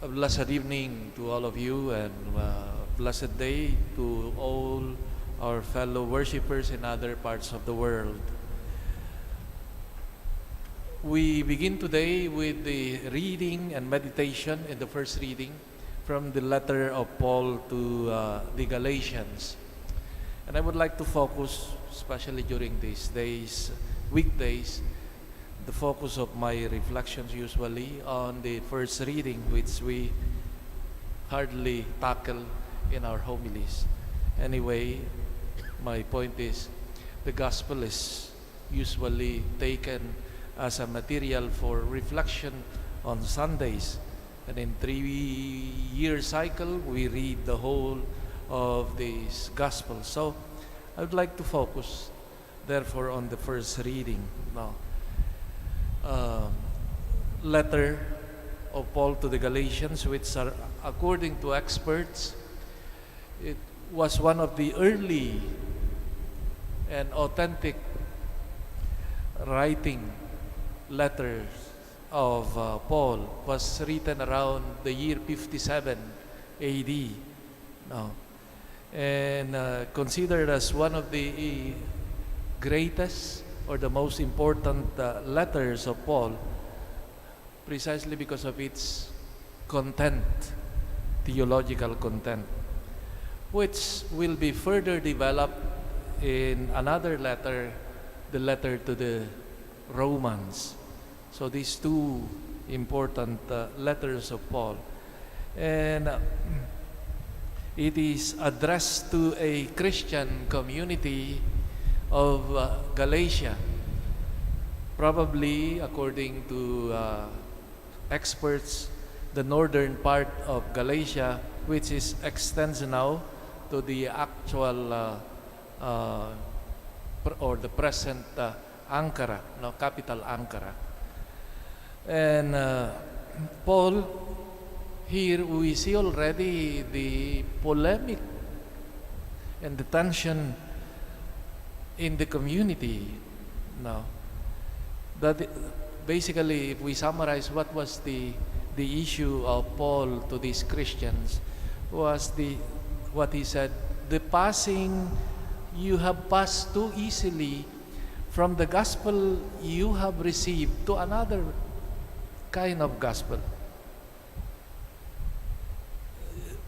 A blessed evening to all of you, and blessed day to all our fellow worshippers in other parts of the world. We begin today with the reading and meditation in the first reading from the letter of Paul to the Galatians. And I would like to focus, especially during these days, weekdays, the focus of my reflections usually on the first reading, which we hardly tackle in our homilies. Anyway, my point is the gospel is usually taken as a material for reflection on Sundays. And in 3-year cycle, we read the whole of this gospel. So I would like to focus, therefore, on the first reading now. Letter of Paul to the Galatians, which are, according to experts, it was one of the early and authentic writing letters of Paul. Was written around the year 57 AD now, and considered as one of the greatest or the most important letters of Paul, precisely because of its content, theological content, which will be further developed in another letter, the letter to the Romans. So these two important letters of Paul. And it is addressed to a Christian community of Galatia. Probably, according to experts, the northern part of Galatia, which extends now to the actual or the present Ankara, capital Ankara. And Paul, here we see already the polemic and the tension in the community now. That basically, if we summarize what was the issue of Paul to these Christians, was what he said: the passing you have passed too easily from the gospel you have received to another kind of gospel.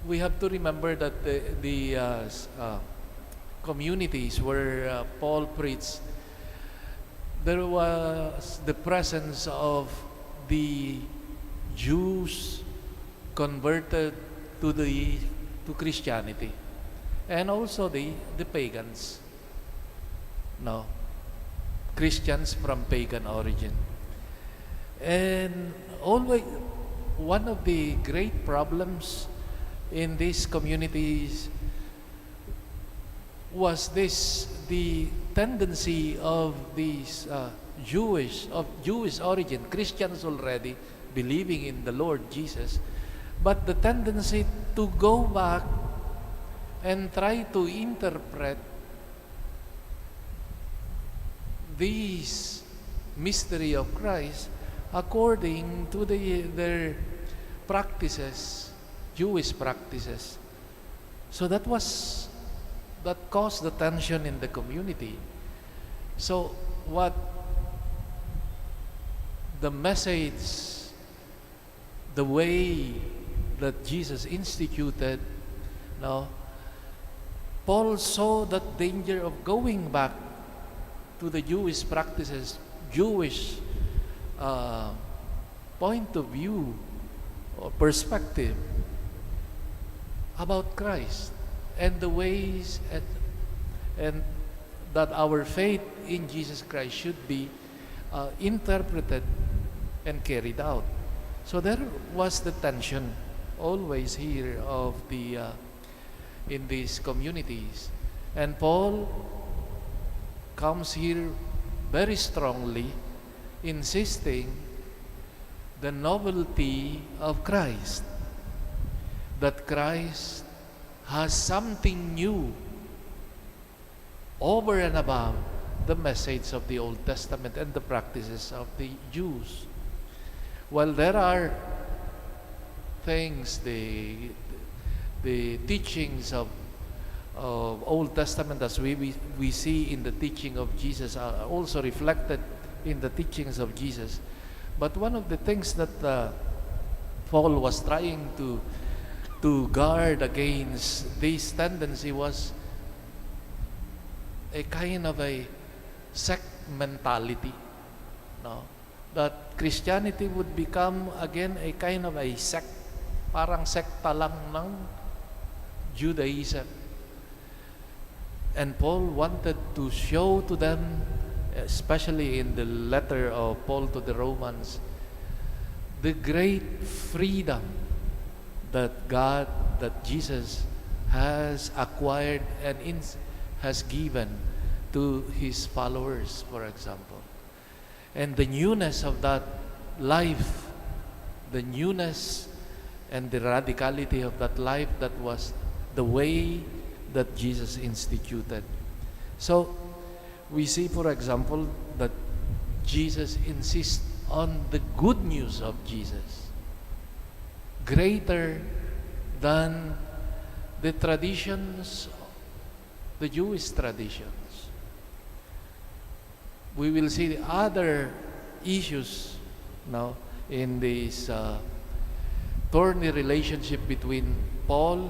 We have to remember that the communities where Paul preached, there was the presence of the Jews converted to Christianity, and also the pagans. No, Christians from pagan origin. And always one of the great problems in these communities was the tendency of these Jewish origin, Christians already believing in the Lord Jesus, but the tendency to go back and try to interpret this mystery of Christ according to their practices, Jewish practices. So that caused the tension in the community. So what the message, the way that Jesus instituted, now Paul saw that danger of going back to the Jewish practices, Jewish point of view or perspective about Christ and the ways and that our faith in Jesus Christ should be interpreted and carried out. So there was the tension always here of in these communities, and Paul comes here very strongly insisting the novelty of Christ, that Christ has something new over and above the message of the Old Testament and the practices of the Jews. While there are things, the teachings of Old Testament, as we see in the teaching of Jesus, are also reflected in the teachings of Jesus. But one of the things that Paul was trying to guard against this tendency was a kind of a sect mentality, no? That Christianity would become again a kind of a sect, parang sekta lang ng Judaism. And Paul wanted to show to them, especially in the letter of Paul to the Romans, the great freedom that God, that Jesus has acquired and has given to his followers, for example. And the newness of that life, the newness and the radicality of that life, that was the way that Jesus instituted. So, we see, for example, that Jesus insists on the good news of Jesus, greater than the traditions, the Jewish traditions. We will see the other issues now in this thorny relationship between Paul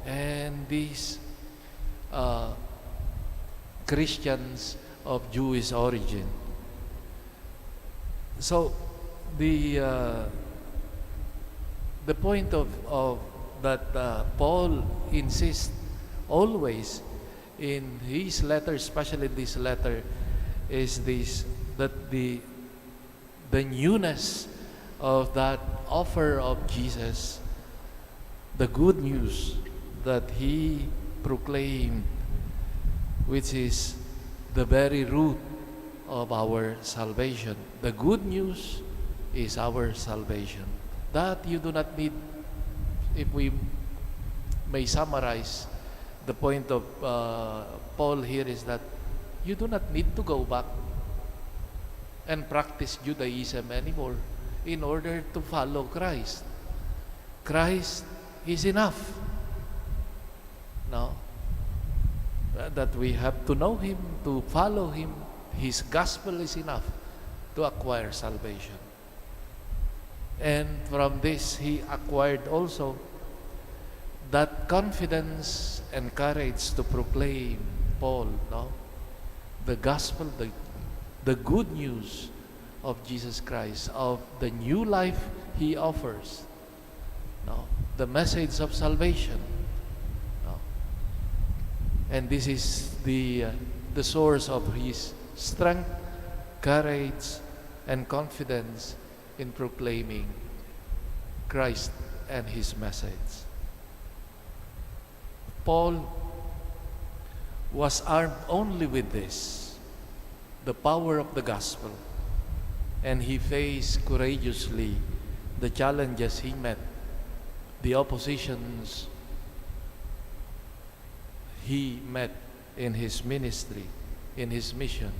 and these Christians of Jewish origin. So the point of that Paul insists always in his letter, especially this letter, is this, that the newness of that offer of Jesus, the good news that he proclaimed, which is the very root of our salvation. The good news is our salvation. That you do not need, if we may summarize the point of Paul here, is that you do not need to go back and practice Judaism anymore in order to follow Christ. Christ is enough. No? That we have to know Him, to follow Him. His gospel is enough to acquire salvation. And from this, he acquired also that confidence and courage to proclaim, Paul, no? The gospel, the good news of Jesus Christ, of the new life he offers, no? The message of salvation, no? And this is the source of his strength, courage, and confidence in proclaiming Christ and his message. Paul was armed only with this, the power of the gospel, and he faced courageously the challenges he met, the oppositions he met in his ministry, in his mission,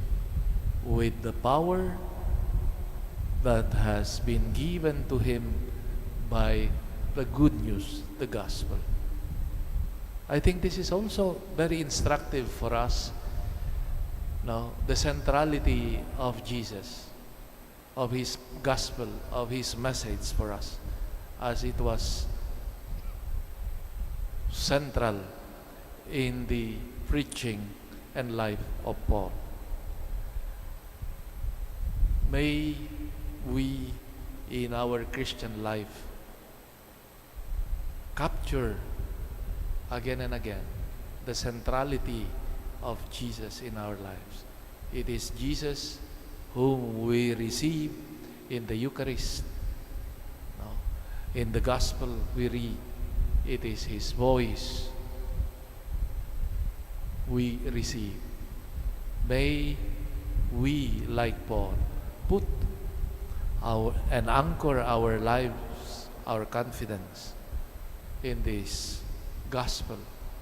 with the power that has been given to him by the good news, the gospel. I think this is also very instructive for us, no? The centrality of Jesus, of his gospel, of his message for us, as it was central in the preaching and life of Paul. May we, in our Christian life, capture again and again the centrality of Jesus in our lives. It is Jesus whom we receive in the Eucharist. No? In the Gospel we read, it is His voice we receive. May we, like Paul, put and anchor our lives, our confidence in this gospel